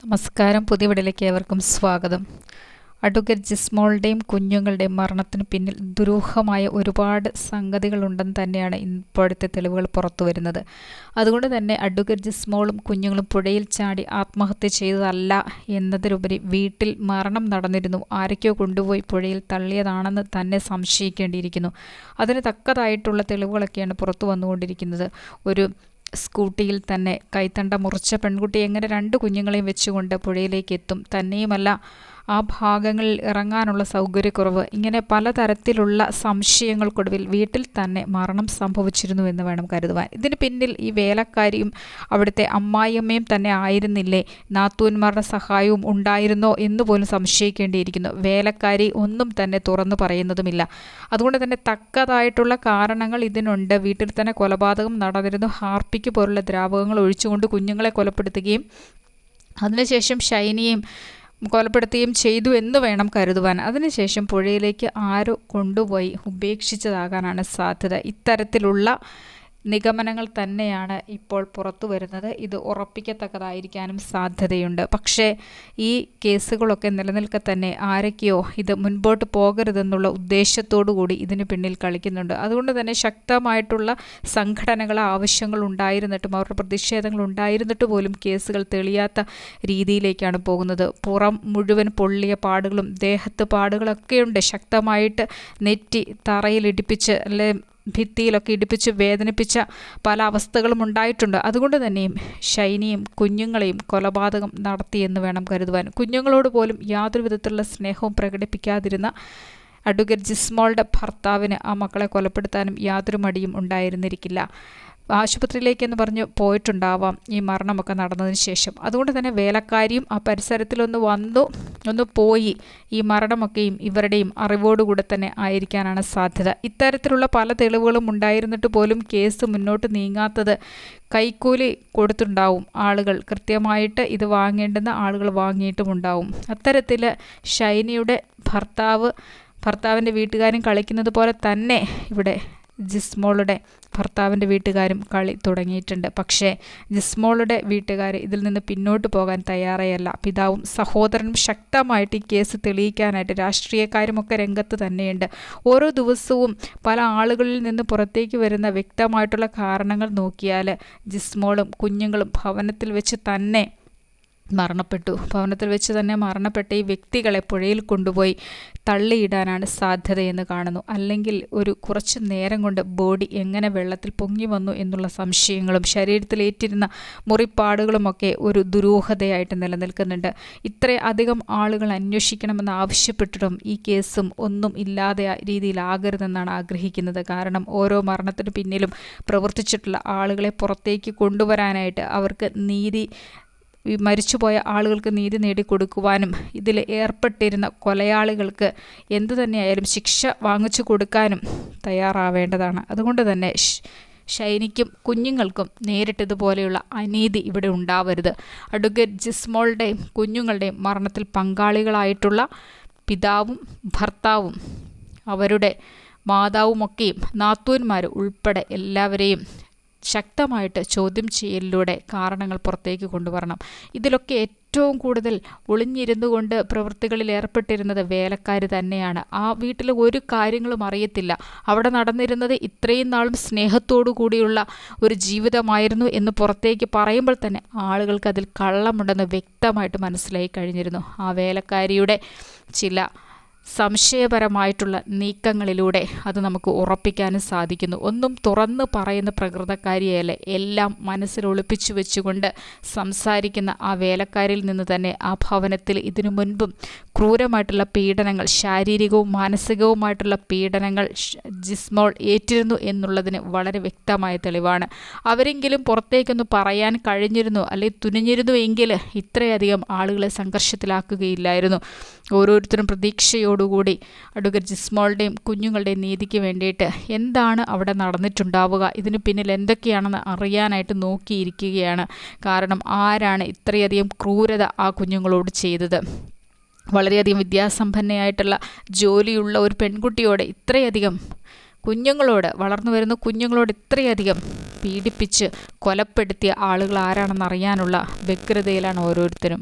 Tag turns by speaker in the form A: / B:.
A: നമസ്കാരം. പുതിയ വീഡിയോയിലേക്ക് ഏവർക്കും സ്വാഗതം. അഡ്വക്കേറ്റ് ജിസ്മോളുടെയും കുഞ്ഞുങ്ങളുടെയും മരണത്തിന് പിന്നിൽ ദുരൂഹമായ ഒരുപാട് സംഗതികളുണ്ടെന്ന് തന്നെയാണ് ഇപ്പോഴത്തെ തെളിവുകൾ പുറത്തു വരുന്നത്. അതുകൊണ്ട് തന്നെ അഡ്വക്കേറ്റ് ജിസ്മോളും കുഞ്ഞുങ്ങളും പുഴയിൽ ചാടി ആത്മഹത്യ ചെയ്തതല്ല എന്നതിലുപരി വീട്ടിൽ മരണം നടന്നിരുന്നു, ആരൊക്കെയോ കൊണ്ടുപോയി പുഴയിൽ തള്ളിയതാണെന്ന് തന്നെ സംശയിക്കേണ്ടിയിരിക്കുന്നു. അതിന് തക്കതായിട്ടുള്ള തെളിവുകളൊക്കെയാണ് പുറത്തു വന്നുകൊണ്ടിരിക്കുന്നത്. ഒരു സ്കൂട്ടിയിൽ തന്നെ കൈത്തണ്ട മുറിച്ച പെൺകുട്ടി എങ്ങനെ 2 കുഞ്ഞുങ്ങളെയും വെച്ചുകൊണ്ട് പുഴയിലേക്ക് എത്തും? തന്നെയുമല്ല, ആ ഭാഗങ്ങളിൽ ഇറങ്ങാനുള്ള സൗകര്യക്കുറവ്, ഇങ്ങനെ പലതരത്തിലുള്ള സംശയങ്ങൾക്കൊടുവിൽ വീട്ടിൽ തന്നെ മരണം സംഭവിച്ചിരുന്നു എന്ന് വേണം കരുതുവാൻ. ഇതിന് പിന്നിൽ ഈ വേലക്കാരിയും അവിടുത്തെ അമ്മായിയമ്മയും തന്നെ ആയിരുന്നില്ലേ? നാത്തൂന്മാരുടെ സഹായവും ഉണ്ടായിരുന്നോ എന്ന് പോലും സംശയിക്കേണ്ടിയിരിക്കുന്നു. വേലക്കാരി ഒന്നും തന്നെ തുറന്നു പറയുന്നതുമില്ല. അതുകൊണ്ട് തന്നെ തക്കതായിട്ടുള്ള കാരണങ്ങൾ ഇതിനുണ്ട്. വീട്ടിൽ തന്നെ കൊലപാതകം നടന്നിരുന്നു. ഹാർപ്പിക്ക് പോലുള്ള ദ്രാവകങ്ങൾ ഒഴിച്ചുകൊണ്ട് കുഞ്ഞുങ്ങളെ കൊലപ്പെടുത്തുകയും അതിനുശേഷം ഷൈനിയെയും കൊലപ്പെടുത്തുകയും ചെയ്തു എന്ന് വേണം കരുതുവാൻ. അതിനുശേഷം പുഴയിലേക്ക് ആരോ കൊണ്ടുപോയി ഉപേക്ഷിച്ചതാകാനാണ് സാധ്യത. ഇത്തരത്തിലുള്ള നിഗമനങ്ങൾ തന്നെയാണ് ഇപ്പോൾ പുറത്തു വരുന്നത്. ഇത് ഉറപ്പിക്കത്തക്കതായിരിക്കാനും സാധ്യതയുണ്ട്. പക്ഷേ ഈ കേസുകളൊക്കെ നിലനിൽക്കെ തന്നെ ആരൊക്കെയോ ഇത് മുൻപോട്ട് പോകരുതെന്നുള്ള ഉദ്ദേശത്തോടു കൂടി ഇതിന് പിന്നിൽ കളിക്കുന്നുണ്ട്. അതുകൊണ്ട് തന്നെ ശക്തമായിട്ടുള്ള സംഘടനകൾ, ആവശ്യങ്ങൾ ഉണ്ടായിരുന്നിട്ടും അവരുടെ പ്രതിഷേധങ്ങൾ ഉണ്ടായിരുന്നിട്ട് പോലും കേസുകൾ തെളിയാത്ത രീതിയിലേക്കാണ് പോകുന്നത്. പുറം മുഴുവൻ പൊള്ളിയ പാടുകളും ദേഹത്ത് പാടുകളൊക്കെയുണ്ട്. ശക്തമായിട്ട് നെറ്റി തറയിലിടിപ്പിച്ച് അല്ലെ ഭിത്തിയിലൊക്കെ ഇടിപ്പിച്ച് വേദനിപ്പിച്ച പല അവസ്ഥകളും ഉണ്ടായിട്ടുണ്ട്. അതുകൊണ്ട് തന്നെയും ഷൈനിയും കുഞ്ഞുങ്ങളെയും കൊലപാതകം നടത്തിയെന്ന് വേണം കരുതുവാൻ. കുഞ്ഞുങ്ങളോട് പോലും യാതൊരു വിധത്തിലുള്ള സ്നേഹവും പ്രകടിപ്പിക്കാതിരുന്ന അഡ്വക്കേറ്റ് ജിസ്മോളുടെ ഭർത്താവിന് ആ മക്കളെ കൊലപ്പെടുത്താനും യാതൊരു മടിയും ഉണ്ടായിരുന്നിരിക്കില്ല. ആശുപത്രിയിലേക്കെന്ന് പറഞ്ഞ് പോയിട്ടുണ്ടാവാം ഈ മരണമൊക്കെ നടന്നതിന് ശേഷം. അതുകൊണ്ട് തന്നെ വേലക്കാരിയും ആ പരിസരത്തിലൊന്ന് പോയി ഈ മരണമൊക്കെയും ഇവരുടെയും അറിവോടുകൂടെ തന്നെ ആയിരിക്കാനാണ് സാധ്യത. ഇത്തരത്തിലുള്ള പല തെളിവുകളും ഉണ്ടായിരുന്നിട്ട് പോലും കേസ് മുന്നോട്ട് നീങ്ങാത്തത് കൈക്കൂലി കൊടുത്തുണ്ടാവും ആളുകൾ. കൃത്യമായിട്ട് ഇത് വാങ്ങേണ്ടുന്ന ആളുകൾ വാങ്ങിയിട്ടുമുണ്ടാവും. അത്തരത്തിൽ ഷൈനിയുടെ ഭർത്താവിൻ്റെ വീട്ടുകാരും കളിക്കുന്നത് പോലെ തന്നെ ഇവിടെ ജിസ്മോളുടെ ഭർത്താവിൻ്റെ വീട്ടുകാരും കളി തുടങ്ങിയിട്ടുണ്ട്. പക്ഷേ ജിസ്മോളുടെ വീട്ടുകാർ ഇതിൽ നിന്ന് പിന്നോട്ട് പോകാൻ തയ്യാറേയല്ല. പിതാവും സഹോദരനും ശക്തമായിട്ട് ഈ കേസ് തെളിയിക്കാനായിട്ട് രാഷ്ട്രീയക്കാരുമൊക്കെ രംഗത്ത് തന്നെയുണ്ട്. ഓരോ ദിവസവും പല ആളുകളിൽ നിന്ന് പുറത്തേക്ക് വരുന്ന വ്യക്തമായിട്ടുള്ള കാരണങ്ങൾ നോക്കിയാൽ ജിസ്മോളും കുഞ്ഞുങ്ങളും ഭവനത്തിൽ വെച്ച് തന്നെ മരണപ്പെട്ട ഈ വ്യക്തികളെ പുഴയിൽ കൊണ്ടുപോയി തള്ളിയിടാനാണ് സാധ്യതയെന്ന് കാണുന്നു. അല്ലെങ്കിൽ കുറച്ച് നേരം കൊണ്ട് ബോഡി എങ്ങനെ വെള്ളത്തിൽ പൊങ്ങി വന്നു എന്നുള്ള സംശയങ്ങളും ശരീരത്തിലേറ്റിരുന്ന മുറിപ്പാടുകളുമൊക്കെ ഒരു ദുരൂഹതയായിട്ട് നിലനിൽക്കുന്നുണ്ട്. ഇത്രയധികം ആളുകൾ അന്വേഷിക്കണമെന്ന് ആവശ്യപ്പെട്ടിട്ടും ഈ കേസും ഒന്നും ഇല്ലാതെ രീതിയിലാകരുതെന്നാണ് ആഗ്രഹിക്കുന്നത്. കാരണം ഓരോ മരണത്തിന് പിന്നിലും പ്രവർത്തിച്ചിട്ടുള്ള ആളുകളെ പുറത്തേക്ക് കൊണ്ടുവരാനായിട്ട് അവർക്ക് മരിച്ചുപോയ ആളുകൾക്ക് നീതി നേടിക്കൊടുക്കുവാനും ഇതിൽ ഏർപ്പെട്ടിരുന്ന കൊലയാളികൾക്ക് എന്തു തന്നെയായാലും ശിക്ഷ വാങ്ങിച്ചു കൊടുക്കാനും തയ്യാറാവേണ്ടതാണ്. അതുകൊണ്ട് തന്നെ ഷൈനിക്കും കുഞ്ഞുങ്ങൾക്കും നേരിട്ടതുപോലെയുള്ള അനീതി ഇവിടെ ഉണ്ടാവരുത്. അഡ്വക്കേറ്റ് ജിസ്മോളുടെയും കുഞ്ഞുങ്ങളുടെയും മരണത്തിൽ പങ്കാളികളായിട്ടുള്ള പിതാവും ഭർത്താവും അവരുടെ മാതാവുമൊക്കെയും നാത്തൂന്മാർ ഉൾപ്പെടെ എല്ലാവരെയും ശക്തമായിട്ട് ചോദ്യം ചെയ്യലിലൂടെ കാരണങ്ങൾ പുറത്തേക്ക് കൊണ്ടുവരണം. ഇതിലൊക്കെ ഏറ്റവും കൂടുതൽ ഒളിഞ്ഞിരുന്നു കൊണ്ട് പ്രവൃത്തികളിൽ ഏർപ്പെട്ടിരുന്നത് വേലക്കാർ തന്നെയാണ്. ആ വീട്ടിൽ ഒരു കാര്യങ്ങളും അറിയത്തില്ല. അവിടെ നടന്നിരുന്നത് ഇത്രയും നാളും സ്നേഹത്തോടു കൂടിയുള്ള ഒരു ജീവിതമായിരുന്നു എന്ന് പുറത്തേക്ക് പറയുമ്പോൾ തന്നെ ആളുകൾക്ക് അതിൽ കള്ളമുണ്ടെന്ന് വ്യക്തമായിട്ട് മനസ്സിലായി കഴിഞ്ഞിരുന്നു. ആ വേലക്കാരിയുടെ ചില സംശയപരമായിട്ടുള്ള നീക്കങ്ങളിലൂടെ അത് നമുക്ക് ഉറപ്പിക്കാനും സാധിക്കുന്നു. ഒന്നും തുറന്ന് പറയുന്ന പ്രകൃതക്കാരിയല്ല, എല്ലാം മനസ്സിൽ ഒളിപ്പിച്ചു വെച്ചുകൊണ്ട് സംസാരിക്കുന്ന ആ വേലക്കാരിൽ നിന്ന് തന്നെ ആ ഭവനത്തിൽ ഇതിനു മുൻപും ക്രൂരമായിട്ടുള്ള പീഡനങ്ങൾ, ശാരീരികവും മാനസികവുമായിട്ടുള്ള പീഡനങ്ങൾ ജിസ്മോൾ ഏറ്റിരുന്നു എന്നുള്ളതിന് വളരെ വ്യക്തമായ തെളിവാണ്. അവരെങ്കിലും പുറത്തേക്കൊന്ന് പറയാൻ കഴിഞ്ഞിരുന്നു അല്ലെങ്കിൽ തുനിഞ്ഞിരുന്നു എങ്കിൽ ഇത്രയധികം ആളുകളെ സംഘർഷത്തിലാക്കുകയില്ലായിരുന്നു. ഓരോരുത്തരും പ്രതീക്ഷയോടുകൂടി അഡ്വക്കേറ്റ് ജിസ്മോളുടെയും കുഞ്ഞുങ്ങളുടെയും നീതിക്ക് വേണ്ടിയിട്ട് എന്താണ് അവിടെ നടന്നിട്ടുണ്ടാവുക, ഇതിന് പിന്നിൽ എന്തൊക്കെയാണെന്ന് അറിയാനായിട്ട് നോക്കിയിരിക്കുകയാണ്. കാരണം ആരാണ് ഇത്രയധികം ക്രൂരത ആ കുഞ്ഞുങ്ങളോട് ചെയ്തത്? വളരെയധികം വിദ്യാസമ്പന്നയായിട്ടുള്ള ജോലിയുള്ള ഒരു പെൺകുട്ടിയോട് ഇത്രയധികം വളർന്നു വരുന്ന കുഞ്ഞുങ്ങളോട് ഇത്രയധികം പീഡിപ്പിച്ച് കൊലപ്പെടുത്തിയ ആളുകൾ ആരാണെന്ന് അറിയാനുള്ള വ്യഗ്രതയിലാണ് ഓരോരുത്തരും.